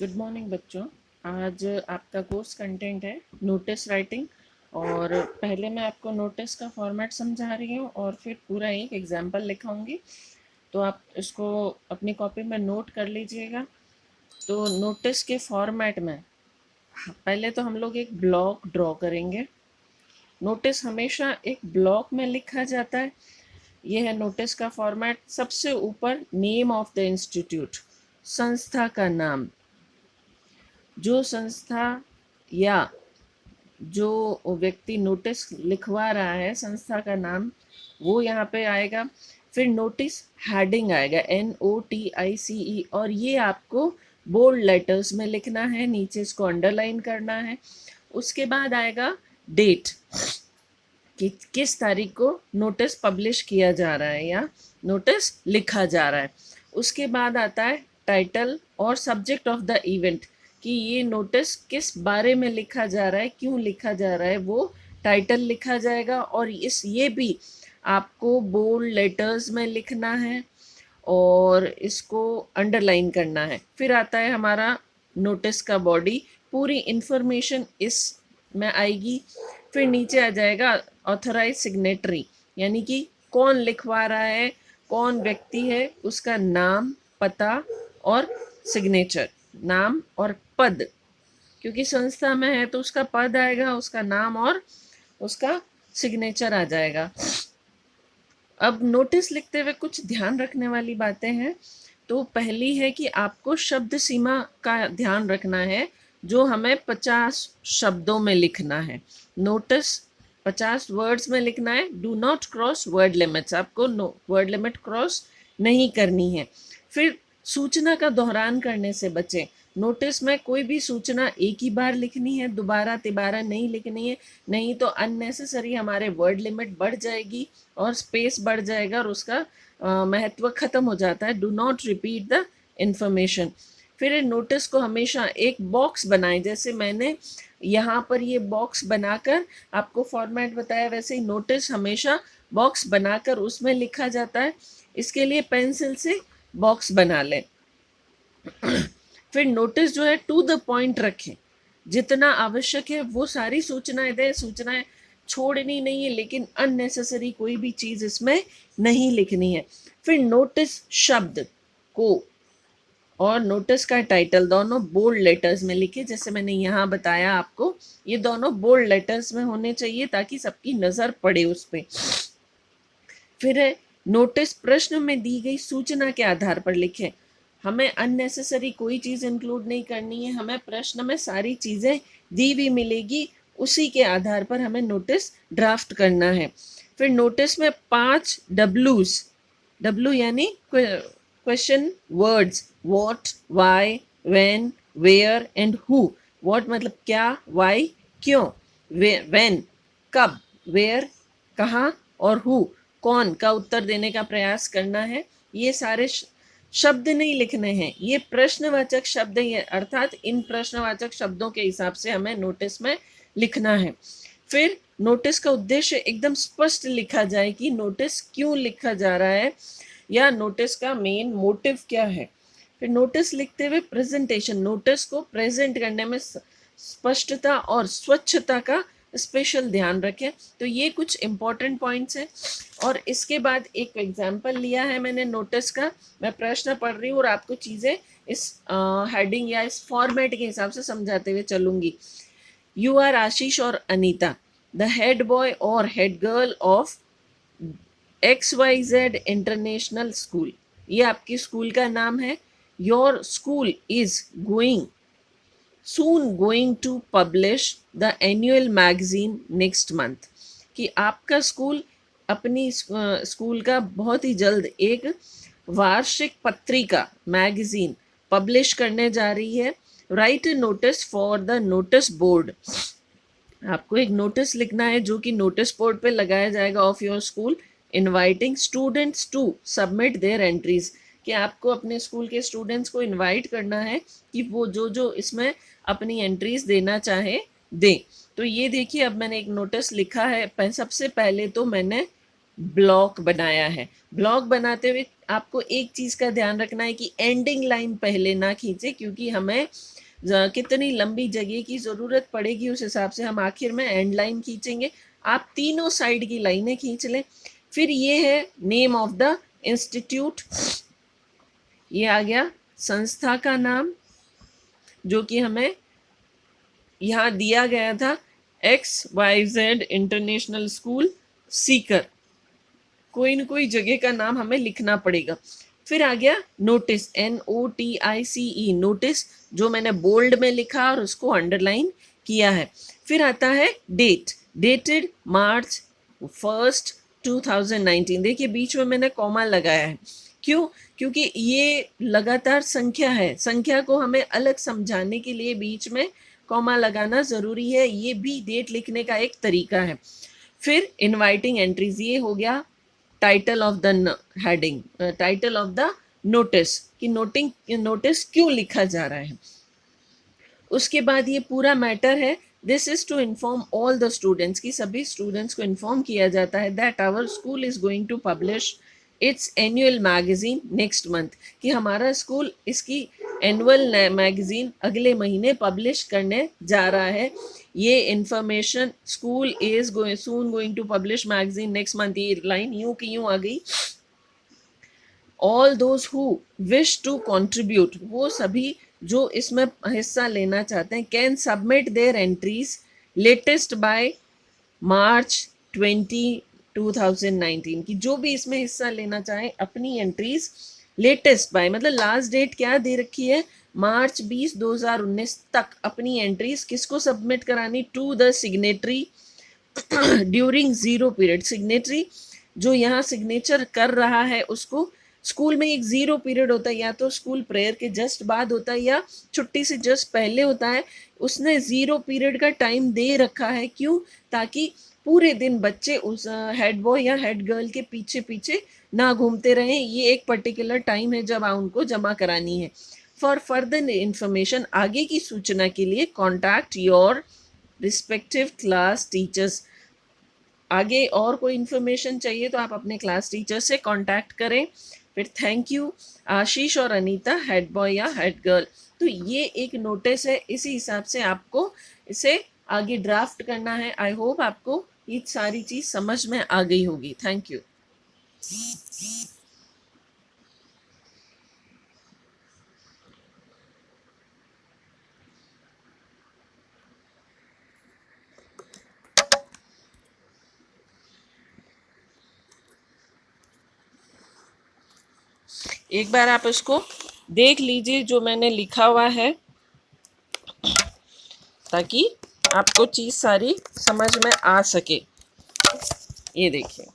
Good morning बच्चों। आज आपका कोर्स कंटेंट है नोटिस राइटिंग। और पहले मैं आपको नोटिस का फॉर्मेट समझा रही हूँ और फिर पूरा एक एग्जाम्पल लिखाऊंगी। तो आप इसको अपनी कॉपी में नोट कर लीजिएगा। तो नोटिस के फॉर्मेट में पहले तो हम लोग एक ब्लॉक ड्रॉ करेंगे। नोटिस हमेशा एक ब्लॉक में लिखा जाता है। यह है नोटिस का फॉर्मेट। सबसे ऊपर नेम ऑफ द इंस्टीट्यूट, संस्था का नाम। जो संस्था या जो व्यक्ति नोटिस लिखवा रहा है, संस्था का नाम वो यहाँ पे आएगा। फिर नोटिस हेडिंग आएगा NOTICE, और ये आपको बोल्ड लेटर्स में लिखना है, नीचे इसको अंडरलाइन करना है। उसके बाद आएगा डेट कि किस तारीख को नोटिस पब्लिश किया जा रहा है या नोटिस लिखा जा रहा है। उसके बाद आता है टाइटल और सब्जेक्ट ऑफ द इवेंट, कि ये नोटिस किस बारे में लिखा जा रहा है, क्यों लिखा जा रहा है, वो टाइटल लिखा जाएगा। और ये भी आपको बोल्ड लेटर्स में लिखना है और इसको अंडरलाइन करना है। फिर आता है हमारा नोटिस का बॉडी, पूरी इंफॉर्मेशन इस में आएगी। फिर नीचे आ जाएगा ऑथराइज सिग्नेटरी, यानी कि कौन लिखवा रहा है, कौन व्यक्ति है, उसका नाम, पता और सिग्नेचर। नाम और पद, क्योंकि संस्था में है तो उसका पद आएगा, उसका नाम और उसका सिग्नेचर आ जाएगा। अब नोटिस लिखते हुए कुछ ध्यान रखने वाली बातें हैं। तो पहली है कि आपको शब्द सीमा का ध्यान रखना है, जो हमें 50 शब्दों में लिखना है। नोटिस 50 वर्ड्स में लिखना है। Do not cross word limits, आपको वर्ड लिमिट क्रॉस नहीं करनी है। फिर सूचना का दोहरान करने से बचें। नोटिस में कोई भी सूचना एक ही बार लिखनी है, दोबारा तिबारा नहीं लिखनी है, नहीं तो अननेसेसरी हमारे वर्ड लिमिट बढ़ जाएगी और स्पेस बढ़ जाएगा और उसका महत्व खत्म हो जाता है। Do not repeat the information. फिर नोटिस को हमेशा एक बॉक्स बनाएं, जैसे मैंने यहाँ पर ये बॉक्स बनाकर आपको फॉर्मेट बताया, वैसे ही नोटिस हमेशा बॉक्स बनाकर उसमें लिखा जाता है। इसके लिए पेंसिल से बॉक्स बना लें। फिर नोटिस जो है टू द पॉइंट रखें, जितना आवश्यक है वो सारी सूचनाएं दें। सूचनाएं छोड़नी नहीं है, लेकिन अननेसेसरी कोई भी चीज इसमें नहीं लिखनी है। फिर नोटिस शब्द को और नोटिस का टाइटल दोनों बोल्ड लेटर्स में लिखे, जैसे मैंने यहाँ बताया आपको। ये दोनों बोल्ड लेटर्स में होने चाहिए ताकि सबकी नजर पड़े उस पर। फिर है नोटिस प्रश्न में दी गई सूचना के आधार पर लिखें। हमें अननेसेसरी कोई चीज इंक्लूड नहीं करनी है, हमें प्रश्न में सारी चीजें दी हुई मिलेगी, उसी के आधार पर हमें नोटिस ड्राफ्ट करना है। फिर नोटिस में 5 डब्ल्यूज, डब्ल्यू यानी question words, what, why, when, where and who. What मतलब क्या, व्हाई क्यों, व्हेन कब, वेयर कहाँ, और हु कौन का उत्तर देने का प्रयास करना है। ये सारे शब्द नहीं लिखने हैं, ये प्रश्नवाचक शब्द हैं, अर्थात इन प्रश्नवाचक शब्दों के हिसाब से हमें नोटिस में लिखना है। फिर नोटिस का उद्देश्य एकदम स्पष्ट लिखा जाए कि नोटिस क्यों लिखा जा रहा है या नोटिस का मेन मोटिव क्या है। फिर नोटिस लिखते हुए प्रेजेंटेशन, नोटिस को प्रेजेंट करने में स्पष्टता और स्वच्छता का स्पेशल ध्यान रखें। तो ये कुछ इंपॉर्टेंट पॉइंट्स हैं। और इसके बाद एक एग्जांपल लिया है मैंने नोटिस का, मैं प्रश्न पढ़ रही हूँ और आपको चीज़ें इस हेडिंग या इस फॉर्मेट के हिसाब से समझाते हुए चलूंगी। यू आर आशीष और अनीता, द हेड बॉय और head girl of XYZ international school. ये आपकी स्कूल का नाम है। Your school is going to publish the annual magazine next month, कि आपका स्कूल अपनी स्कूल का बहुत ही जल्द एक वार्षिक पत्रिका मैगजीन पब्लिश करने जा रही है। Right A notice for the notice board, आपको एक नोटिस लिखना है जो कि नोटिस बोर्ड पे लगाया जाएगा of your school, inviting students to submit their entries, कि आपको अपने स्कूल के स्टूडेंट्स को इनवाइट करना है कि वो जो जो इसमें अपनी एंट्रीज देना चाहे दें। तो ये देखिए, अब मैंने एक नोटिस लिखा है। सबसे पहले तो मैंने ब्लॉक बनाया है। ब्लॉक बनाते हुए आपको एक चीज़ का ध्यान रखना है कि एंडिंग लाइन पहले ना खींचे, क्योंकि हमें कितनी लंबी जगह की ज़रूरत पड़ेगी उस हिसाब से हम आखिर में एंड लाइन खींचेंगे। आप तीनों साइड की लाइनें खींच लें। फिर ये है नेम ऑफ द इंस्टीट्यूट, ये आ गया संस्था का नाम जो कि हमें यहाँ दिया गया था, XYZ इंटरनेशनल स्कूल सीकर। कोई न कोई जगह का नाम हमें लिखना पड़ेगा। फिर आ गया नोटिस, NOTICE, नोटिस, जो मैंने बोल्ड में लिखा और उसको अंडरलाइन किया है। फिर आता है डेट, डेटेड March 1st 2019। देखिए बीच में मैंने कॉमा लगाया है, क्यों? क्योंकि ये लगातार संख्या है, संख्या को हमें अलग समझाने के लिए बीच में कॉमा लगाना ज़रूरी है, ये भी डेट लिखने का एक तरीका है। फिर इनवाइटिंग एंट्रीज, ये हो गया title of the heading, title of the notice, कि नोटिस क्यों लिखा जा रहा है। उसके बाद ये पूरा मैटर है, this is to inform all the students, की सभी स्टूडेंट्स को इन्फॉर्म किया जाता है that our school is going to publish its annual magazine next month, कि हमारा स्कूल इसकी एनुअल मैगजीन अगले महीने पब्लिश करने जा रहा है। ये information, school is soon going to publish magazine next month, ये लाइन यूं की यूं आ गई। All those who wish to contribute, वो सभी जो इसमें हिस्सा लेना चाहते हैं, can submit their entries latest by March 20, 2019, की जो भी इसमें हिस्सा लेना चाहें अपनी एंट्रीज लेटेस्ट बाय, मतलब लास्ट डेट क्या दे रखी है, March 20, 2019 तक अपनी एंट्रीज किसको सबमिट करानी, to the signatory during zero period. Signatory जो यहाँ सिग्नेचर कर रहा है उसको, स्कूल में एक जीरो पीरियड होता है, या तो स्कूल प्रेयर के जस्ट बाद होता है या छुट्टी से जस्ट पहले होता है, उसने जीरो पीरियड का टाइम दे रखा है, क्यों? ताकि पूरे दिन बच्चे उस हेड बॉय या हेड गर्ल के पीछे पीछे ना घूमते रहें, ये एक पर्टिकुलर टाइम है जब उनको जमा करानी है। फॉर फर्दर इंफॉर्मेशन, आगे की सूचना के लिए contact your respective class teachers, आगे और कोई इन्फॉर्मेशन चाहिए तो आप अपने क्लास टीचर से कांटेक्ट करें। फिर थैंक यू आशीष और अनीता, हेड बॉय या हेड गर्ल। तो ये एक नोटिस है, इसी हिसाब से आपको इसे आगे ड्राफ्ट करना है। आई होप आपको ये सारी चीज़ समझ में आ गई होगी। Thank you. एक बार आप इसको देख लीजिए जो मैंने लिखा हुआ है, ताकि आपको चीज़ सारी समझ में आ सके। ये देखिए,